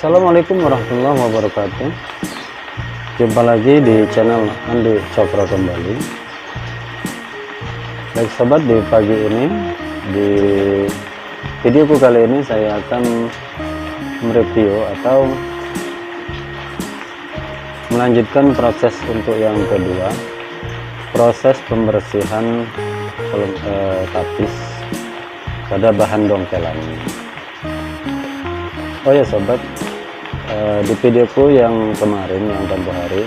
Assalamualaikum warahmatullahi wabarakatuh. Jumpa lagi di channel Andi Cokro kembali. Baik sobat, di pagi ini di videoku kali ini saya akan mereview atau melanjutkan proses untuk yang kedua, proses pembersihan tapis pada bahan dongkelan. Oh ya sobat, di videoku yang kemarin, yang tempo hari,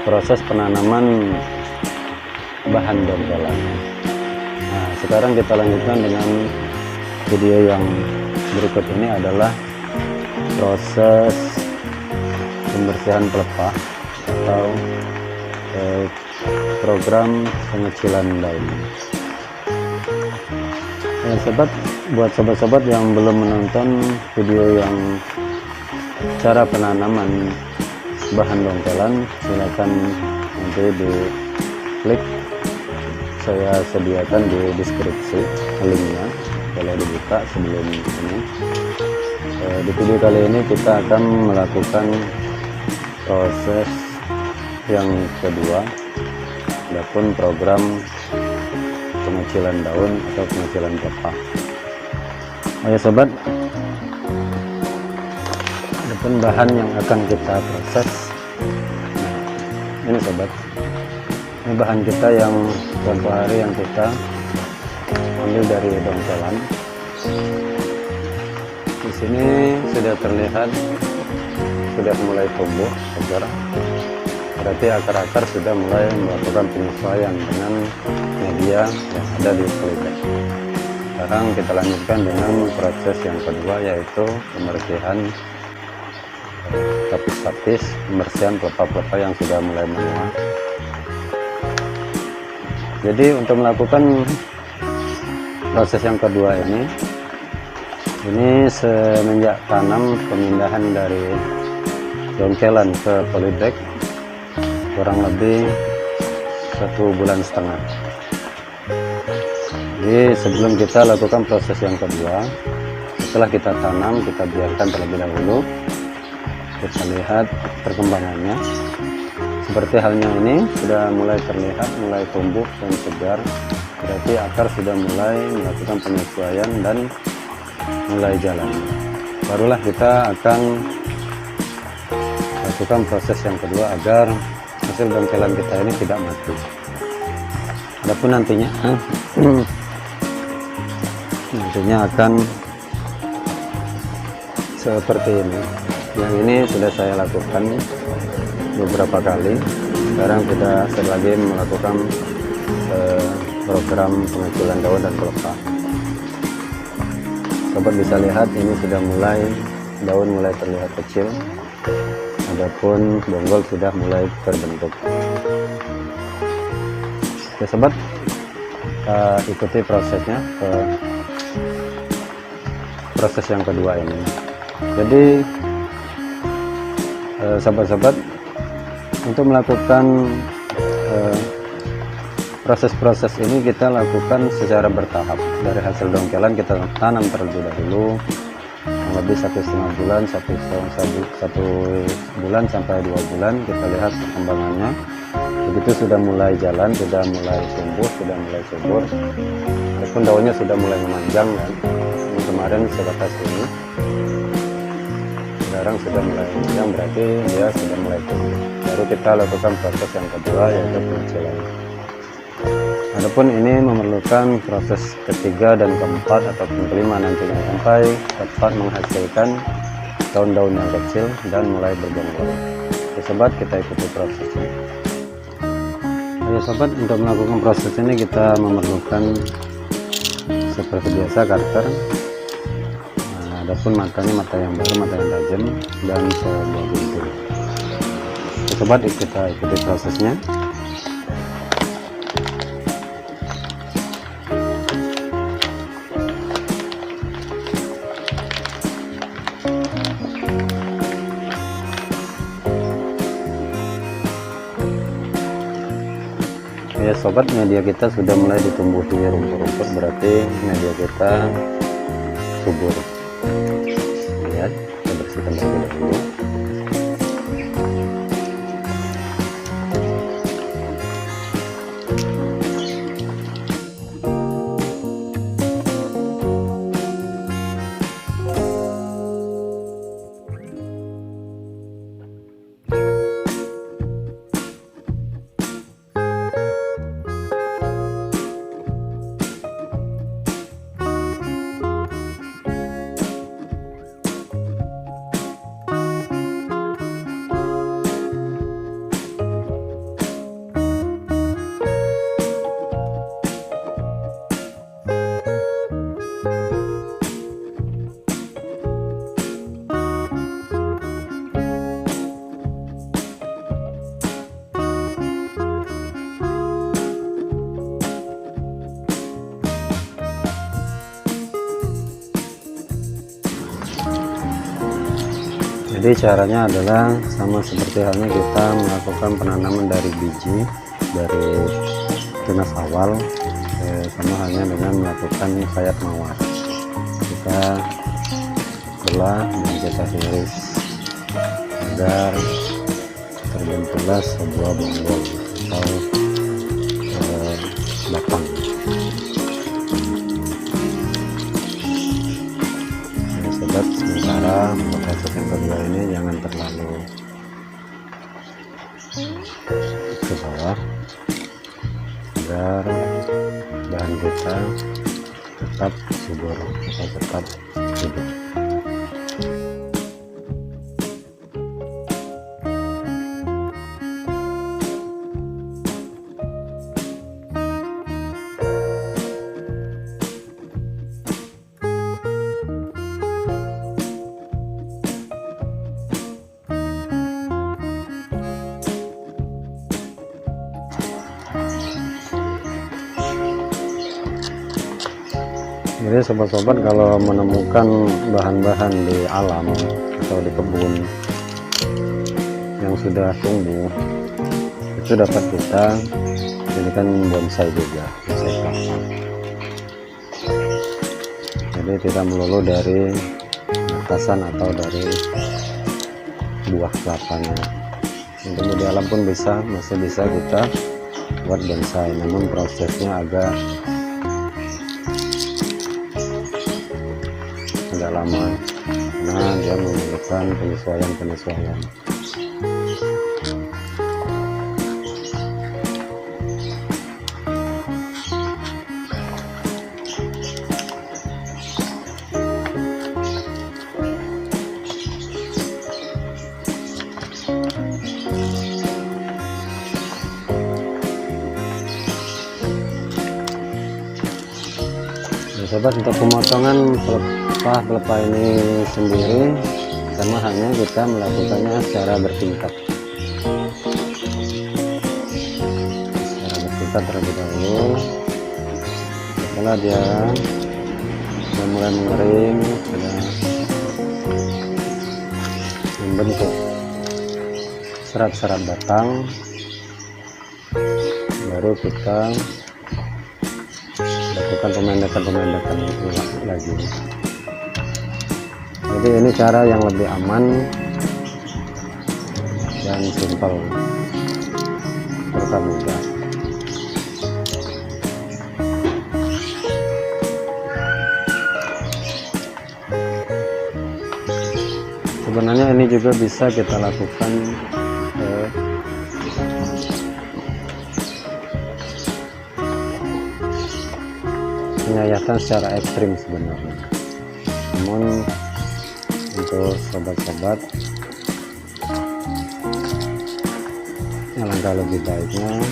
proses penanaman bahan dongkelan. Nah, sekarang kita lanjutkan dengan video yang berikut ini adalah proses pembersihan pelepah atau program pengecilan daun. Ya sobat, buat sobat-sobat yang belum menonton video yang cara penanaman bahan dongkelan, silakan nanti di klik, saya sediakan di deskripsi linknya, boleh dibuka sebelum ini. Di video kali ini kita akan melakukan proses yang kedua, adapun program pengecilan daun atau pengecilan pelepah. Ayo sobat, adapun bahan yang akan kita proses. Nah, ini sobat, ini bahan kita yang tempo hari yang kita ambil dari dongkelan. Di sini sudah terlihat sudah mulai tumbuh segar, berarti akar-akar sudah mulai melakukan penyesuaian dengan media yang ada di polybag. Sekarang kita lanjutkan dengan proses yang kedua, yaitu pembersihan tapis-tapis, pembersihan pelepah-pelepah yang sudah mulai menua. Jadi untuk melakukan proses yang kedua ini semenjak tanam pemindahan dari dongkelan ke polybag kurang lebih 1,5 bulan. Jadi sebelum kita lakukan proses yang kedua, setelah kita tanam, kita biarkan terlebih dahulu, kita lihat perkembangannya. Seperti halnya ini sudah mulai terlihat, mulai tumbuh dan segar, berarti akar sudah mulai melakukan penyesuaian dan mulai jalan. Barulah kita akan lakukan proses yang kedua agar hasil dongkelan kita ini tidak mati. Adapun nantinya akan seperti ini. Yang ini sudah saya lakukan beberapa kali. Sekarang kita lagi melakukan program pengecilan daun dan pelepah. Sobat bisa lihat ini sudah mulai, daun mulai terlihat kecil, adapun bonggol sudah mulai terbentuk. Oke sobat, kita ikuti prosesnya ke proses yang kedua ini. Jadi sobat-sobat, untuk melakukan proses-proses ini kita lakukan secara bertahap. Dari hasil dongkelan kita tanam terlebih dahulu, lebih 1,5 bulan, 1 bulan sampai 2 bulan, kita lihat perkembangannya. Begitu sudah mulai jalan, sudah mulai tumbuh, sudah mulai subur, walaupun daunnya sudah mulai memanjang kan. Ini kemarin sebatas ini, sekarang sudah mulai memanjang, berarti dia sudah mulai tumbuh. Baru kita lakukan proses yang kedua, yaitu pengecilan. Adapun ini memerlukan proses ketiga dan keempat ataupun kelima nantinya sampai dapat menghasilkan daun-daun yang kecil dan mulai berbonggol. Oke sobat, kita ikuti prosesnya. Oke sobat, untuk melakukan proses ini kita memerlukan seperti biasa cutter. Nah, adapun matanya mata yang baru, mata yang tajam, dan sebuah gunting. Oke sobat, kita ikuti prosesnya. Ya sobat, media kita sudah mulai ditumbuhi rumput-rumput, berarti media kita subur. Lihat Jadi caranya adalah sama seperti halnya kita melakukan penanaman dari biji, dari tunas awal, sama halnya dengan melakukan sayap mawar. Kita belah dan kita iris agar terbentuklah sebuah bonggol atau batang. Jadi sobat, sementara untuk proses yang kedua ini jangan terlalu ke bawah agar bahan kita tetap subur atau tetap hidup. Jadi sobat-sobat, kalau menemukan bahan-bahan di alam atau di kebun yang sudah tumbuh, itu dapat kita jadikan bonsai juga, bonsai kelapa. Jadi tidak melulu dari atasan atau dari buah kelapanya. Yang tumbuh di alam pun masih bisa kita buat bonsai, namun prosesnya agak lama karena dia memerlukan penyesuaian. Sobat, untuk pemotongan pelepah ini sendiri sama halnya kita melakukannya secara bertingkat terlebih dahulu. Setelah dia mulai mengering, sudah membentuk serat-serat batang, baru kita lakukan pemendekan lagi. Jadi ini cara yang lebih aman dan simpel serta mudah. Sebenarnya ini juga bisa kita lakukan penyayatan secara ekstrim sebenarnya. Namun untuk sobat-sobat, alangkah lebih baiknya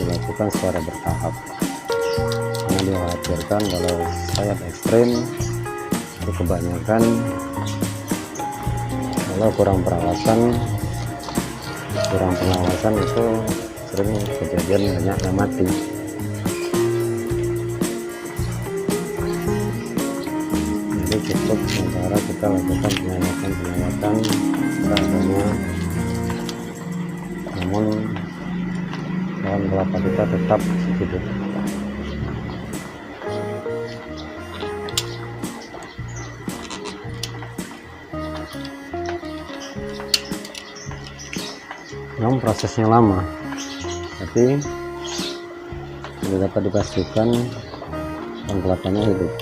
dilakukan secara bertahap, karena dikhawatirkan kalau sayap ekstrim itu kebanyakan, kalau kurang pengawasan itu sering kejadian banyak yang mati. Jadi cukup sementara kita lakukan penyayatan seadanya, namun pohon kelapa kita tetap hidup. Namun prosesnya lama, tapi sudah dapat dipastikan pohon kelapanya hidup.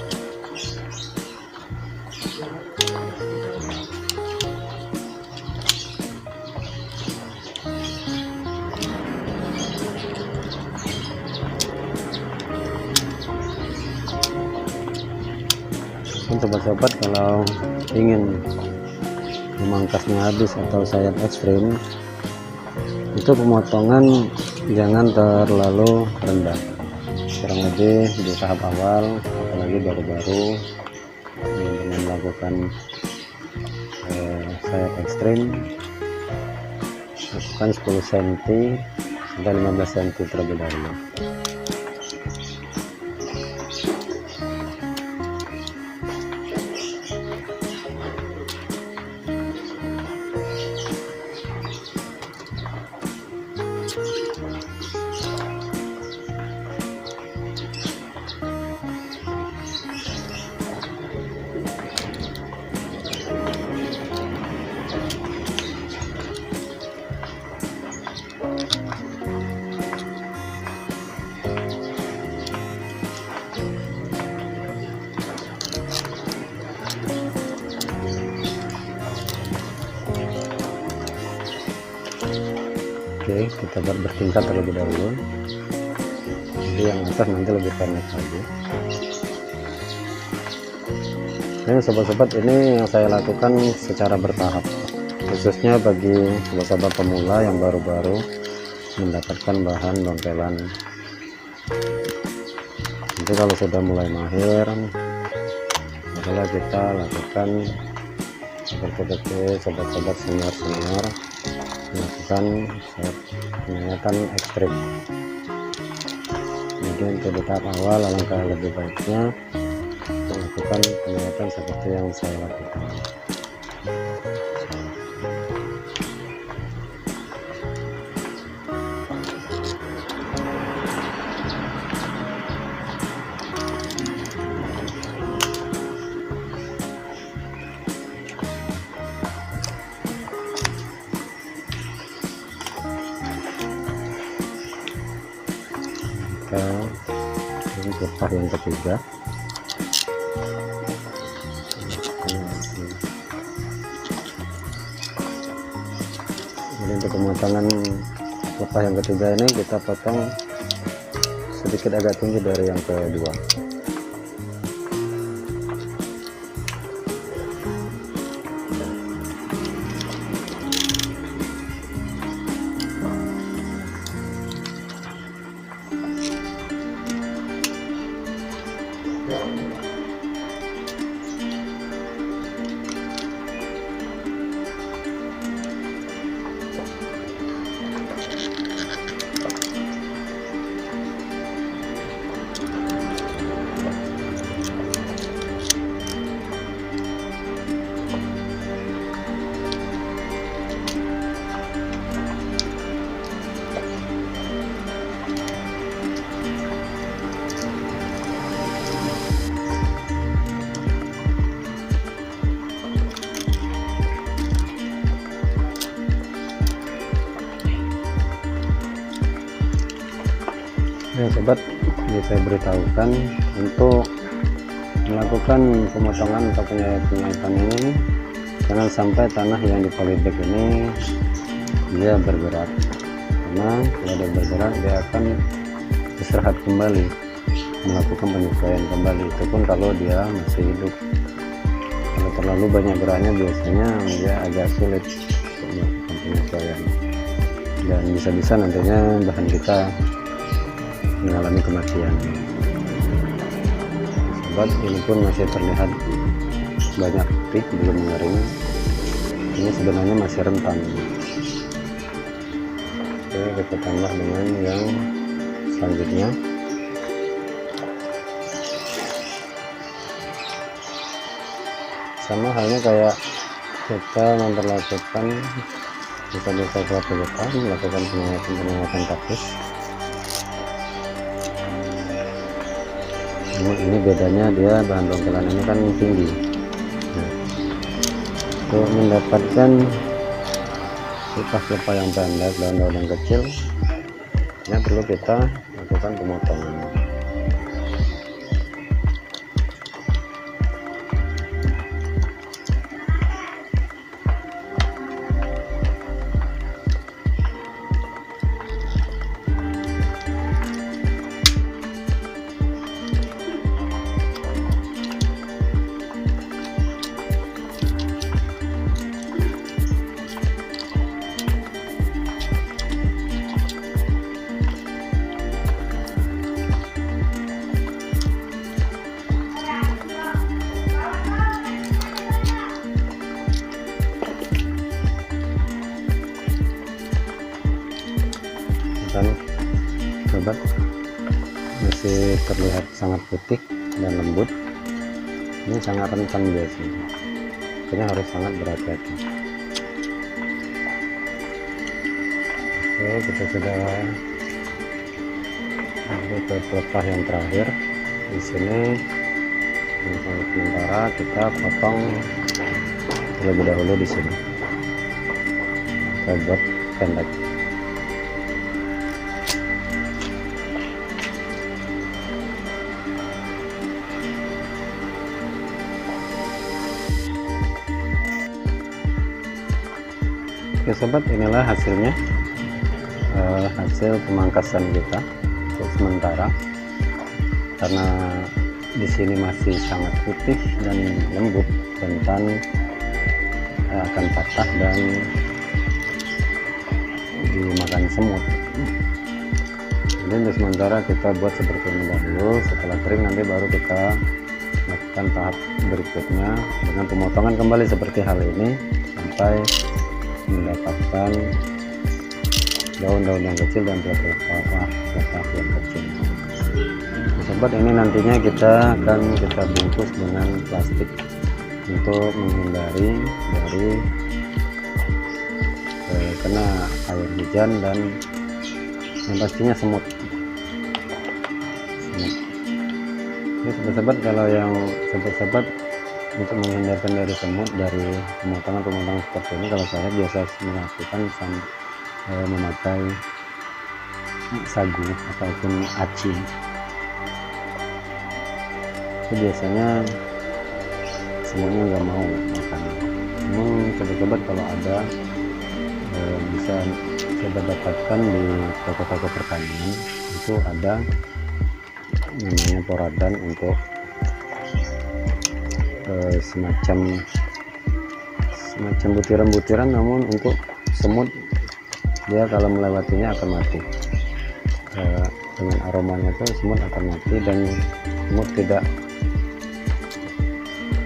Sobat-sobat, kalau ingin memangkasnya habis atau sayap ekstrim, itu pemotongan jangan terlalu rendah, kurang lebih di tahap awal, apalagi baru-baru dengan melakukan sayap ekstrim, lakukan 10 cm sampai 15 cm terlebih dahulu. kita bertingkat terlebih dahulu. Jadi yang atas nanti lebih pendek lagi. Ini sobat-sobat, ini yang saya lakukan secara bertahap, khususnya bagi sobat-sobat pemula yang baru-baru mendapatkan bahan dontelan. Nanti kalau sudah mulai mahir, adalah kita lakukan seperti sobat-sobat senior melakukan peningkatan ekstrim. Jadi untuk di tahap awal, alangkah lebih baiknya melakukan peningkatan seperti yang saya lakukan. Ini pelepah yang ketiga. Jadi untuk pemotongan pelepah yang ketiga ini kita potong sedikit agak tinggi dari yang kedua. Ya sobat, ini saya beritahukan untuk melakukan pemotongan atau penyaitan ini, jangan sampai tanah yang di polybag ini dia bergerak, karena kalau dia bergerak dia akan istirahat kembali, melakukan penyesuaian kembali. Itu pun kalau dia masih hidup. Kalau terlalu banyak geraknya biasanya dia agak sulit untuk melakukan penyesuaian, dan bisa-bisa nantinya bahan kita mengalami kematian. Sobat, ini pun masih terlihat banyak titik belum mengering. Ini sebenarnya masih rentan. Oke, kita tambah dengan yang selanjutnya. Sama halnya kayak kita memperlakukan bisa-bisa suatu getah, melakukan peningkatan taktis. Ini bedanya, dia bahan dontelan ini kan tinggi. Nah, untuk mendapatkan pelepah yang pendek, daun-daun yang kecil, ini perlu kita lakukan pemotongan. Kan sobat, masih terlihat sangat putih dan lembut. Ini sangat rentan biasanya, makanya harus sangat berhati-hati. Oke, kita sudah sampai ke pelepah yang terakhir. Di sini untuk sementara kita potong terlebih dahulu di sini. Kita buat pendek. Oke sobat, inilah hasilnya. hasil pemangkasan kita untuk sementara, karena di sini masih sangat putih dan lembut, rentan akan patah dan dimakan semut. Jadi untuk sementara kita buat seperti ini dahulu. Setelah kering nanti baru kita lakukan tahap berikutnya dengan pemotongan kembali seperti hal ini sampai mendapatkan daun-daun yang kecil dan pelepah yang kecil. Sobat, ini nantinya kita bungkus dengan plastik untuk menghindari dari kena air hujan dan yang pastinya semut. Ini sobat-sobat, kalau yang sobat-sobat untuk menghindarkan dari semut dari pemotongan seperti ini, kalau saya biasa melakukan memakai sagu ataupun aci. Itu biasanya semutnya nggak mau makan. Namun sobat-sobat, kalau ada bisa coba dapatkan di toko-toko pertanian, itu ada namanya poradan untuk semacam butiran-butiran, namun untuk semut dia kalau melewatinya akan mati. Dengan aromanya itu semut akan mati dan semut tidak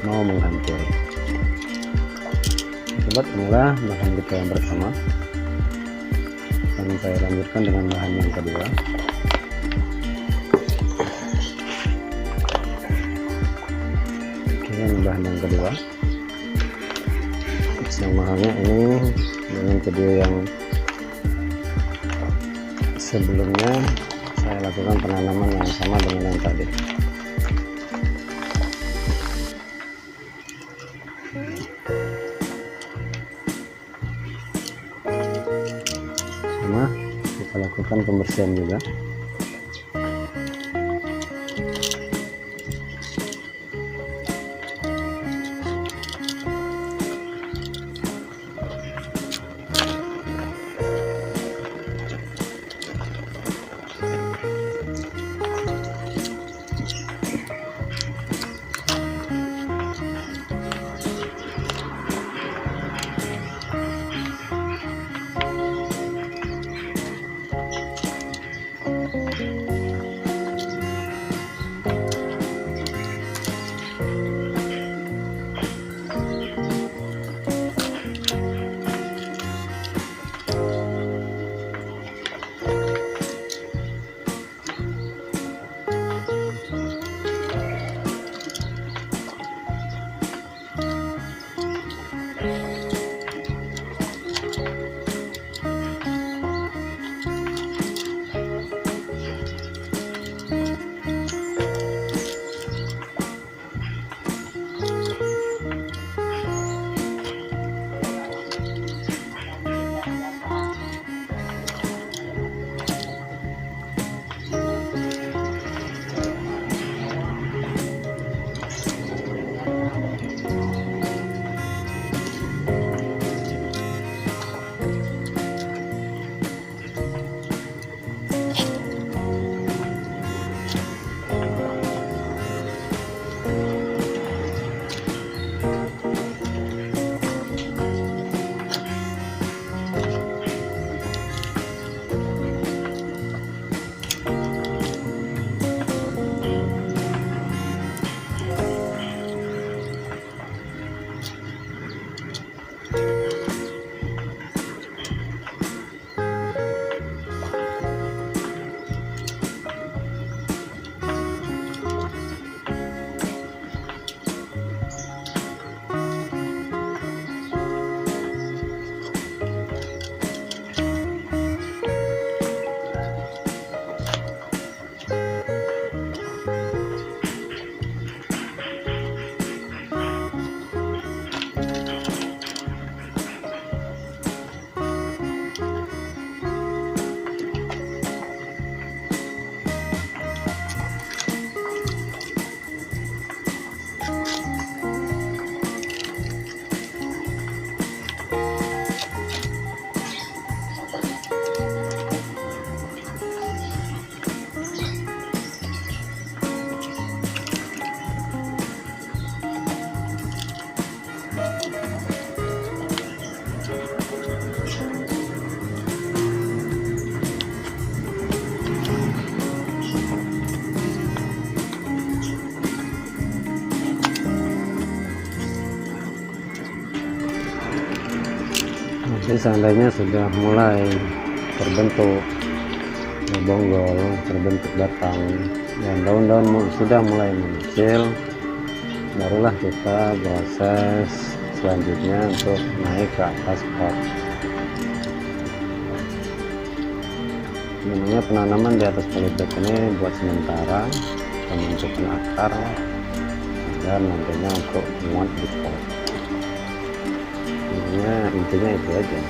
mau menghampiri. Sobat, inilah bahan kita yang pertama, dan saya lanjutkan dengan bahan yang kedua. Oke, ini bahan yang kedua. Yang mahalnya ini dengan video yang sebelumnya saya lakukan penanaman yang sama dengan yang tadi. Sama kita lakukan pembersihan juga. seandainya sudah mulai terbentuk bonggol, terbentuk batang, dan daun-daun sudah mulai mengecil, barulah kita proses selanjutnya untuk naik ke atas pot. Sebenarnya penanaman di atas polybag ini buat sementara pembentukan akar dan nantinya untuk muat di pot. Intinya itu aja.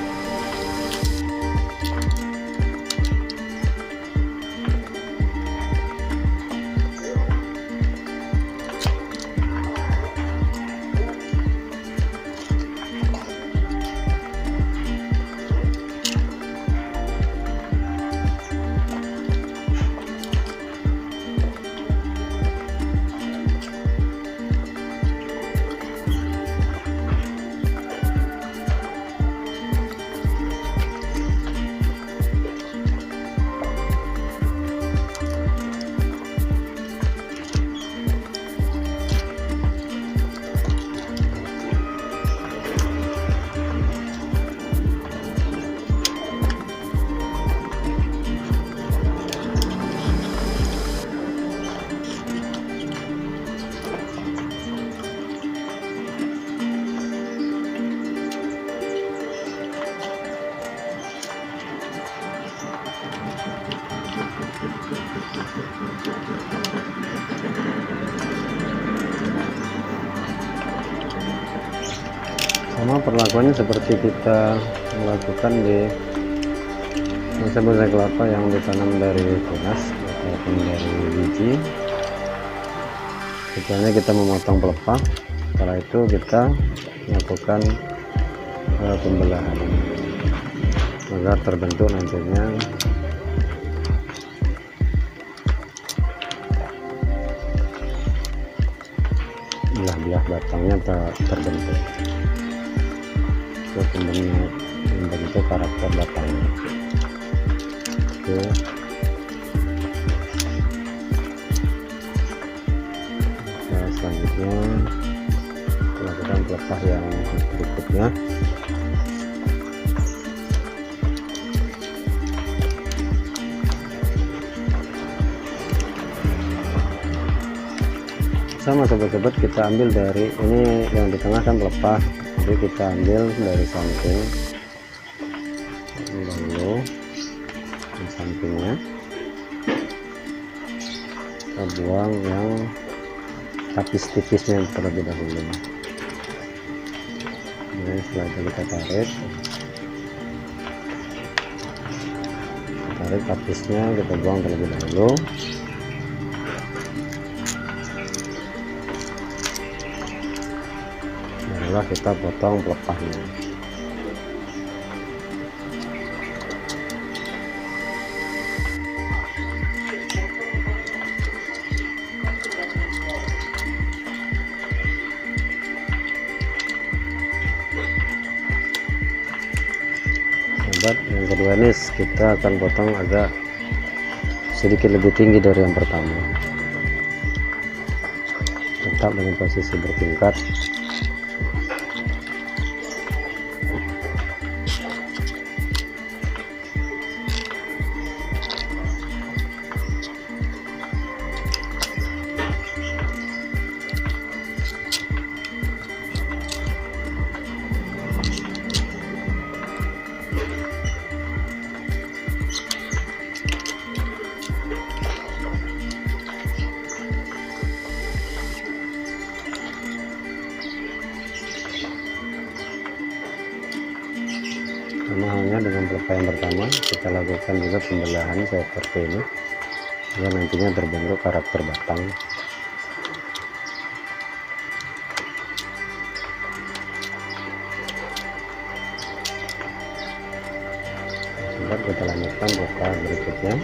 Sama perlakuannya seperti kita melakukan di bonsai kelapa yang ditanam dari tunas ataupun dari biji. Setelahnya kita memotong pelepah, setelah itu kita melakukan pembelahan agar terbentuk nantinya belah-belah batangnya terbentuk untuk membentuk karakter batangnya. Oke. Nah, selanjutnya lakukan pelepah yang berikutnya. Sama sobat-sobat, kita ambil dari ini yang di tengah kan pelepah, jadi kita ambil dari samping dulu, di sampingnya kita buang yang tipis-tipisnya terlebih dahulu. Nah, setelah itu kita tarik tapisnya, kita buang terlebih dahulu. Barulah kita potong pelepahnya. Sobat, yang kedua ini kita akan potong agak sedikit lebih tinggi dari yang pertama, tetap dengan posisi bertingkat. Sama halnya dengan pelepah yang pertama, kita lakukan juga pembelahan seperti ini agar nantinya terbentuk karakter batang. Sebentar, kita lanjutkan pelepah berikutnya.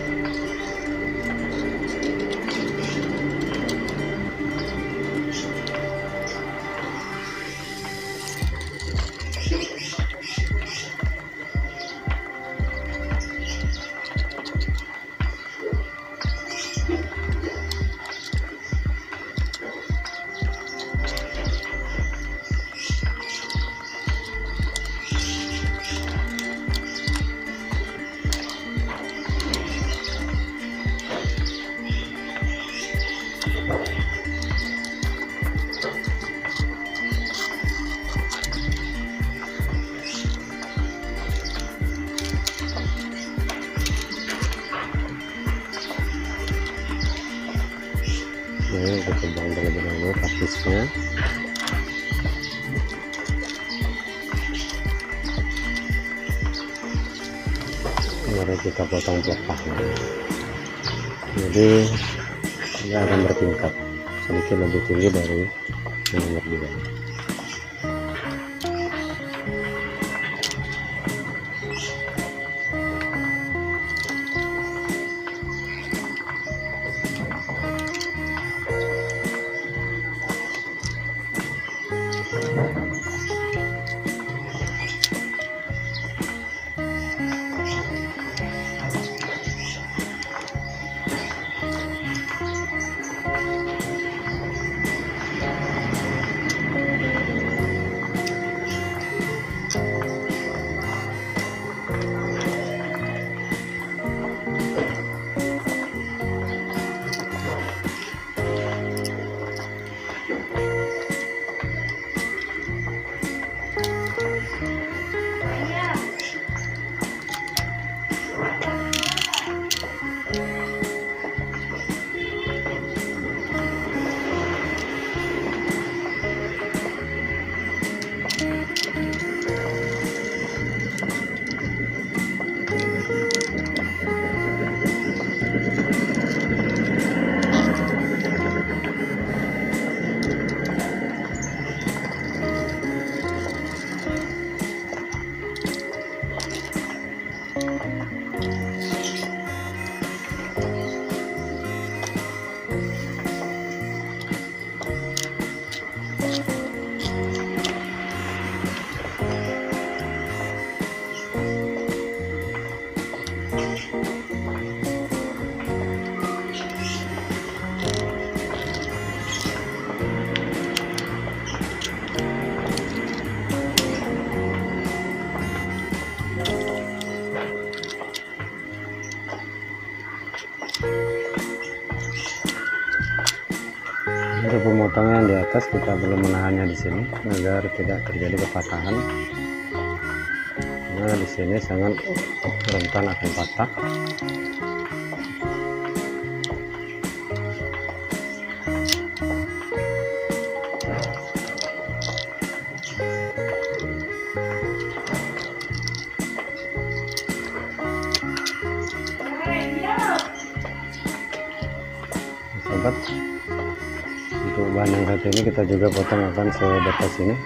Ini kita buang terlebih dahulu kapisnya. Mari kita potong pelepahnya. Jadi dia akan bertingkat, sedikit lebih tinggi dari yang nomor 2. Untuk pemotongan di atas kita perlu menahannya di sini agar tidak terjadi kepatahan. Nah, di sini sangat rentan akan patah. Sobat, untuk bahan yang satu ini kita juga potong akan sebatas ini.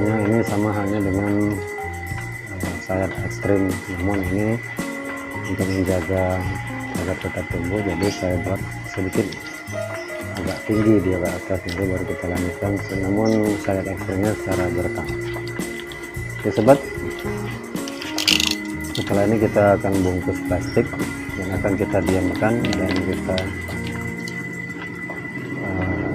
Ini sama halnya dengan sayap ekstrim, namun ini untuk menjaga agar tetap tumbuh, jadi saya buat sedikit agak tinggi dia ke atas, nanti baru kita lanjutkan, namun sayap ekstrimnya secara bertahap. Oke sobat, setelah ini kita akan bungkus plastik yang akan kita diamkan, dan kita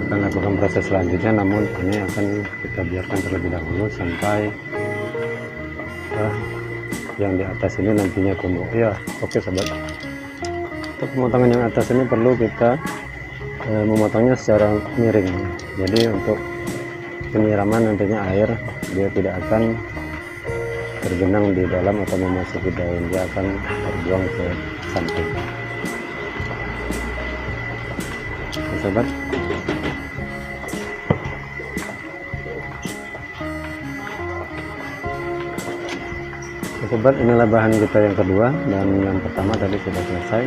akan lakukan proses selanjutnya, namun ini akan kita biarkan terlebih dahulu sampai yang di atas ini nantinya tumbuh ya. Oke sobat, untuk pemotongan yang atas ini perlu kita memotongnya secara miring, jadi untuk penyiraman nantinya air dia tidak akan tergenang di dalam atau memasuki daun, dia akan terbuang ke samping. Oke, sobat, sobat, inilah bahan kita yang kedua, dan yang pertama tadi sudah selesai.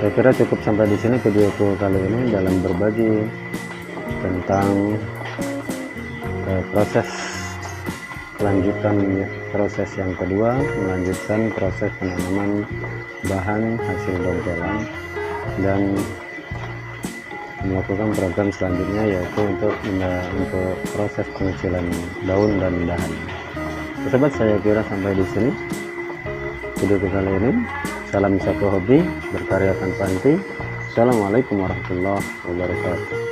Saya kira cukup sampai di sini videoku kali ini dalam berbagi tentang proses kelanjutan, proses yang kedua, melanjutkan proses penanaman bahan hasil daun telang dan melakukan program selanjutnya, yaitu untuk proses pengecilan daun dan dahan. Sobat, saya kira sampai di sini video kali ini. Salam satu hobi, berkarya tanpa henti. Assalamualaikum warahmatullahi wabarakatuh.